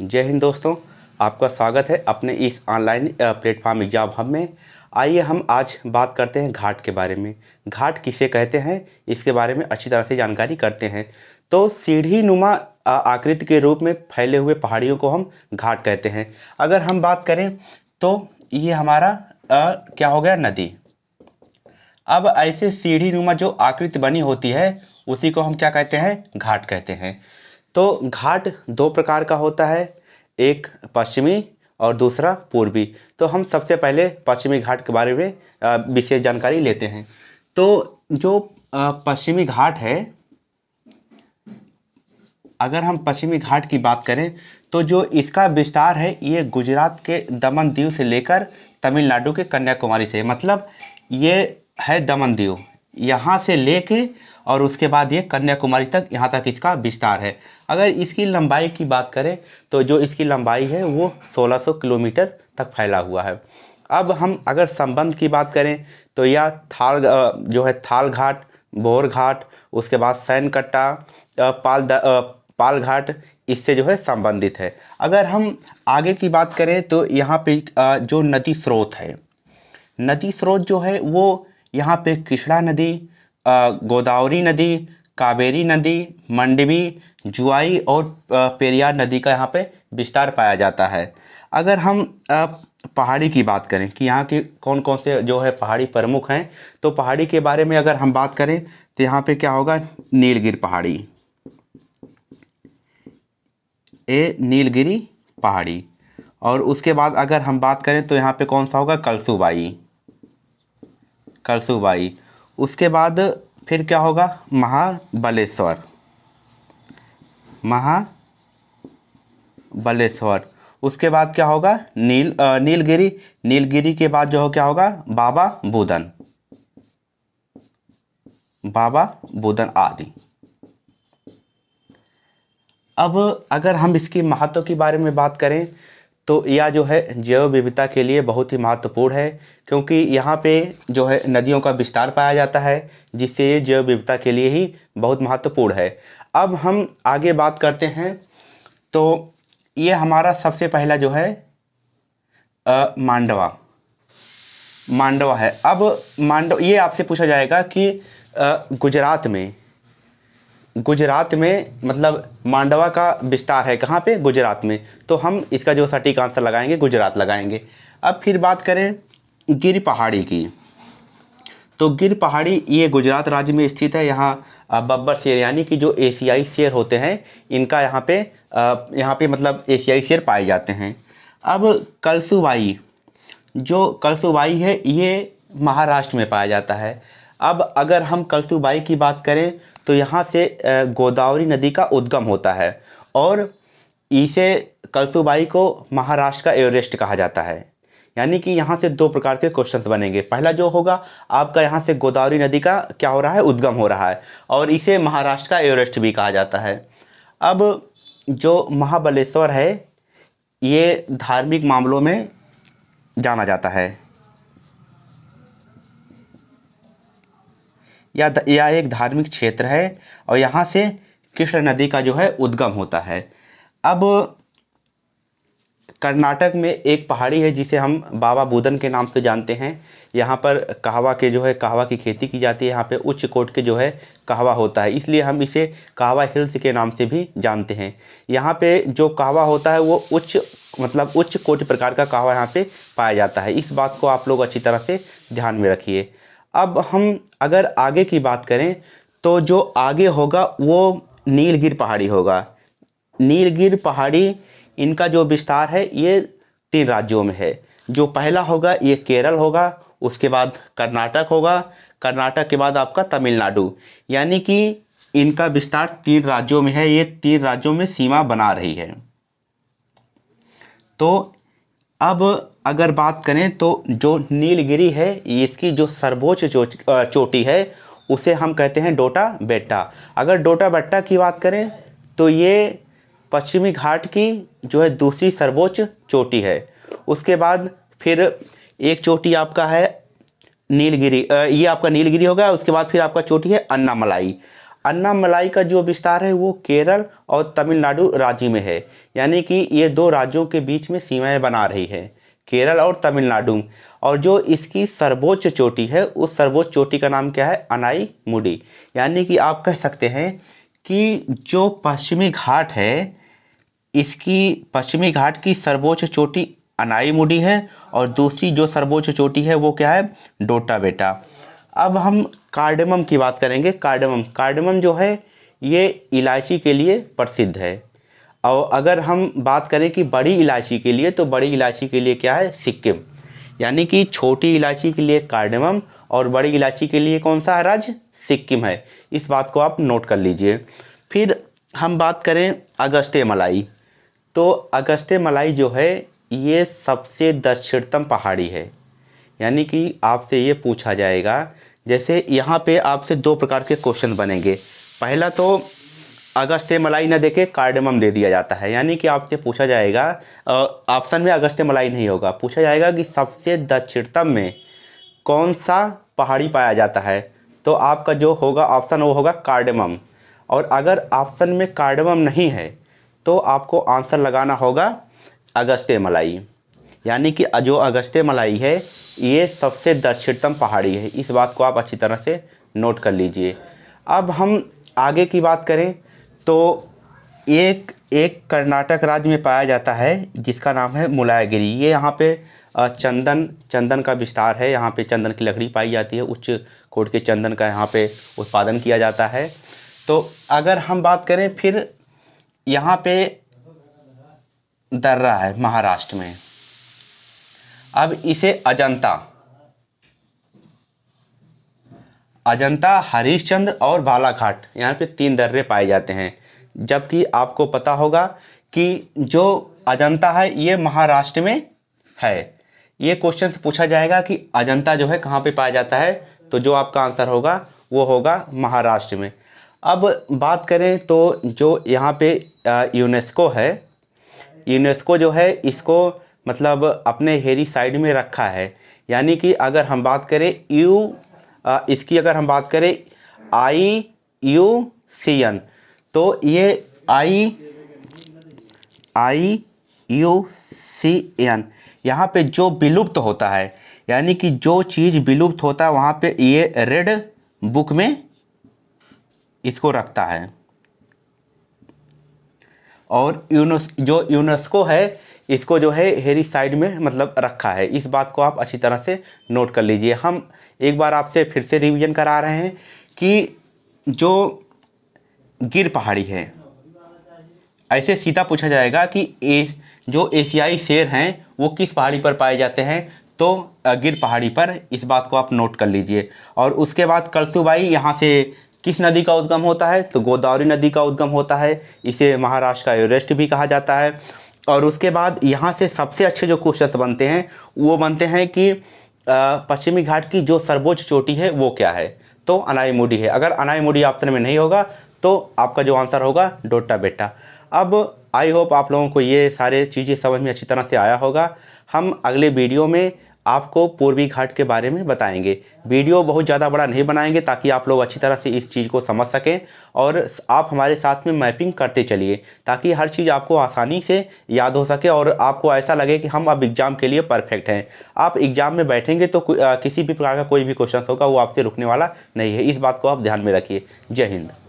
जय हिंद दोस्तों, आपका स्वागत है अपने इस ऑनलाइन प्लेटफॉर्म एग्जाम हब में। आइए हम आज बात करते हैं घाट के बारे में। घाट किसे कहते हैं, इसके बारे में अच्छी तरह से जानकारी करते हैं। तो सीढ़ी नुमा आकृति के रूप में फैले हुए पहाड़ियों को हम घाट कहते हैं। अगर हम बात करें तो ये हमारा क्या हो गया, नदी। अब ऐसे सीढ़ी नुमा जो आकृति बनी होती है उसी को हम क्या कहते हैं, घाट कहते हैं। तो घाट दो प्रकार का होता है, एक पश्चिमी और दूसरा पूर्वी। तो हम सबसे पहले पश्चिमी घाट के बारे में विशेष जानकारी लेते हैं। तो जो पश्चिमी घाट है, अगर हम पश्चिमी घाट की बात करें तो जो इसका विस्तार है ये गुजरात के दमन दीव से लेकर तमिलनाडु के कन्याकुमारी से, मतलब ये है दमन दीव, यहाँ से लेके और उसके बाद ये कन्याकुमारी तक, यहाँ तक इसका विस्तार है। अगर इसकी लंबाई की बात करें तो जो इसकी लंबाई है वो 1600 किलोमीटर तक फैला हुआ है। अब हम अगर संबंध की बात करें तो यह जो है थाल घाट, बोर घाट, उसके बाद सैनकट्टा, पाल घाट, इससे जो है संबंधित है। अगर हम आगे की बात करें तो यहाँ पे जो नदी स्रोत है, नदी स्रोत जो है वो यहाँ पे कृष्णा नदी, गोदावरी नदी, कावेरी नदी, मंडवी, जुआई और पेरियार नदी का यहाँ पे विस्तार पाया जाता है। अगर हम पहाड़ी की बात करें कि यहाँ के कौन कौन से जो है पहाड़ी प्रमुख हैं, तो पहाड़ी के बारे में अगर हम बात करें तो यहाँ पे क्या होगा, नीलगिरी पहाड़ी, नीलगिरी पहाड़ी। और उसके बाद अगर हम बात करें तो यहाँ पे कौन सा होगा, कलसुबाई। उसके बाद फिर क्या होगा, महाबलेश्वर। उसके बाद क्या होगा, नीलगिरी के बाद जो हो क्या होगा, बाबा बुदन आदि। अब अगर हम इसकी महत्व के बारे में बात करें तो यह जो है जैव विविधता के लिए बहुत ही महत्वपूर्ण है, क्योंकि यहाँ पे जो है नदियों का विस्तार पाया जाता है, जिससे ये जैव विविधता के लिए ही बहुत महत्वपूर्ण है। अब हम आगे बात करते हैं तो ये हमारा सबसे पहला जो है मांडवा है। अब ये आपसे पूछा जाएगा कि गुजरात में मतलब मांडवा का विस्तार है कहाँ पे, गुजरात में। तो हम इसका जो सटीक आंसर लगाएंगे, गुजरात लगाएंगे। अब फिर बात करें गिर पहाड़ी की, तो गिर पहाड़ी ये गुजरात राज्य में स्थित है। यहाँ बब्बर शेर यानी कि जो एशियाई शेर होते हैं, इनका यहाँ पे मतलब एशियाई शेर पाए जाते हैं। अब कलसुबाई है, ये महाराष्ट्र में पाया जाता है। अब अगर हम कलसुबाई की बात करें तो यहाँ से गोदावरी नदी का उद्गम होता है, और इसे कलसुबाई को महाराष्ट्र का एवरेस्ट कहा जाता है। यानी कि यहाँ से दो प्रकार के क्वेश्चंस बनेंगे। पहला जो होगा आपका, यहाँ से गोदावरी नदी का क्या हो रहा है, उद्गम हो रहा है, और इसे महाराष्ट्र का एवरेस्ट भी कहा जाता है। अब जो महाबलेश्वर है ये धार्मिक मामलों में जाना जाता है, यह एक धार्मिक क्षेत्र है, और यहाँ से कृष्ण नदी का जो है उद्गम होता है। अब कर्नाटक में एक पहाड़ी है जिसे हम बाबा बुदन के नाम से जानते हैं। यहाँ पर कहवा की खेती की जाती है। यहाँ पे उच्च कोट के जो है कहवा होता है, इसलिए हम इसे कहवा हिल्स के नाम से भी जानते हैं। यहाँ पे जो कहवा होता है वो उच्च कोटि प्रकार का कहवा यहाँ पे पाया जाता है। इस बात को आप लोग अच्छी तरह से ध्यान में रखिए। अब हम अगर आगे की बात करें तो जो आगे होगा वो नीलगिर पहाड़ी होगा। नीलगिर पहाड़ी, इनका जो विस्तार है ये 3 राज्यों में है। जो पहला होगा ये केरल होगा, उसके बाद कर्नाटक होगा, कर्नाटक के बाद आपका तमिलनाडु। यानी कि इनका विस्तार 3 राज्यों में है, ये 3 राज्यों में सीमा बना रही है। तो अब अगर बात करें तो जो नीलगिरी है, इसकी जो सर्वोच्च चोटी है उसे हम कहते हैं डोटा बेट्टा। अगर डोटा बेट्टा की बात करें तो ये पश्चिमी घाट की जो है दूसरी सर्वोच्च चोटी है। उसके बाद फिर एक चोटी आपका है नीलगिरी, ये आपका नीलगिरी होगा। उसके बाद फिर आपका चोटी है अन्नामलाई। अन्नामलाई का जो विस्तार है वो केरल और तमिलनाडु राज्य में है, यानी कि ये दो राज्यों के बीच में सीमाएं बना रही है, केरल और तमिलनाडु। और जो इसकी सर्वोच्च चोटी है उस सर्वोच्च चोटी का नाम क्या है, अनाईमुडी। यानी कि आप कह सकते हैं कि जो पश्चिमी घाट है, इसकी पश्चिमी घाट की सर्वोच्च चोटी अनाईमुडी है और दूसरी जो सर्वोच्च चोटी है वो क्या है, डोटा बेटा। अब हम कार्डेमम की बात करेंगे। कार्डेमम जो है ये इलायची के लिए प्रसिद्ध है। और अगर हम बात करें कि बड़ी इलायची के लिए, तो बड़ी इलायची के लिए क्या है, सिक्किम। यानी कि छोटी इलायची के लिए कार्डेमम और बड़ी इलायची के लिए कौन सा राज्य, सिक्किम है। इस बात को आप नोट कर लीजिए। फिर हम बात करें अगस्त्य मलाई, तो अगस्त्य मलाई जो है ये सबसे दक्षिणतम पहाड़ी है। यानी कि आपसे ये पूछा जाएगा, जैसे यहाँ पे आपसे दो प्रकार के क्वेश्चन बनेंगे। पहला तो अगस्त्य मलाई न देके कार्डेमम दे दिया जाता है, यानी कि आपसे पूछा जाएगा, ऑप्शन में अगस्त्य मलाई नहीं होगा, पूछा जाएगा कि सबसे दक्षिणतम में कौन सा पहाड़ी पाया जाता है, तो आपका जो होगा ऑप्शन वो होगा कार्डेमम। और अगर ऑप्शन में कार्डेमम नहीं है तो आपको आंसर लगाना होगा अगस्त्य मलाई। यानी कि जो अगस्त्य मलाई है ये सबसे दक्षिणतम पहाड़ी है। इस बात को आप अच्छी तरह से नोट कर लीजिए। अब हम आगे की बात करें तो एक कर्नाटक राज्य में पाया जाता है जिसका नाम है मुलायगिरी। ये यहाँ पे चंदन का विस्तार है। यहाँ पे चंदन की लकड़ी पाई जाती है, उच्च कोटि के चंदन का यहाँ पे उत्पादन किया जाता है। तो अगर हम बात करें, फिर यहाँ पे दर्रा है महाराष्ट्र में। अब इसे अजंता, हरिश्चंद्र और बालाघाट, यहाँ पे 3 दर्रे पाए जाते हैं। जबकि आपको पता होगा कि जो अजंता है ये महाराष्ट्र में है। ये क्वेश्चन से पूछा जाएगा कि अजंता जो है कहाँ पे पाया जाता है, तो जो आपका आंसर होगा वो होगा महाराष्ट्र में। अब बात करें तो जो यहाँ पे यूनेस्को है, यूनेस्को जो है इसको मतलब अपने हेरी साइड में रखा है। यानी कि अगर हम बात करें इसकी अगर हम बात करें IUCN, तो ये IUCN यहाँ पे जो विलुप्त होता है, यानी कि जो चीज़ विलुप्त होता है वहाँ पे ये रेड बुक में इसको रखता है। और जो यूनेस्को है इसको जो है हेरी साइड में मतलब रखा है। इस बात को आप अच्छी तरह से नोट कर लीजिए। हम एक बार आपसे फिर से रिवीजन करा रहे हैं कि जो गिर पहाड़ी है, ऐसे सीधा पूछा जाएगा कि जो एशियाई शेर हैं वो किस पहाड़ी पर पाए जाते हैं, तो गिर पहाड़ी पर। इस बात को आप नोट कर लीजिए। और उसके बाद कलसुबाई यहाँ से किस नदी का उद्गम होता है, तो गोदावरी नदी का उद्गम होता है। इसे महाराष्ट्र का एवरेस्ट भी कहा जाता है। और उसके बाद यहाँ से सबसे अच्छे जो क्वेश्चन बनते हैं वो बनते हैं कि पश्चिमी घाट की जो सर्वोच्च चोटी है वो क्या है, तो अनाईमुडी है। अगर अनाईमुडी ऑप्शन में नहीं होगा तो आपका जो आंसर होगा डोटा बेटा। अब आई होप आप लोगों को ये सारे चीज़ें समझ में अच्छी तरह से आया होगा। हम अगले वीडियो में आपको पूर्वी घाट के बारे में बताएंगे। वीडियो बहुत ज़्यादा बड़ा नहीं बनाएंगे ताकि आप लोग अच्छी तरह से इस चीज़ को समझ सकें और आप हमारे साथ में मैपिंग करते चलिए, ताकि हर चीज़ आपको आसानी से याद हो सके और आपको ऐसा लगे कि हम अब एग्ज़ाम के लिए परफेक्ट हैं। आप एग्ज़ाम में बैठेंगे तो किसी भी प्रकार का कोई भी क्वेश्चन होगा वो आपसे रुकने वाला नहीं है। इस बात को आप ध्यान में रखिए। जय हिंद।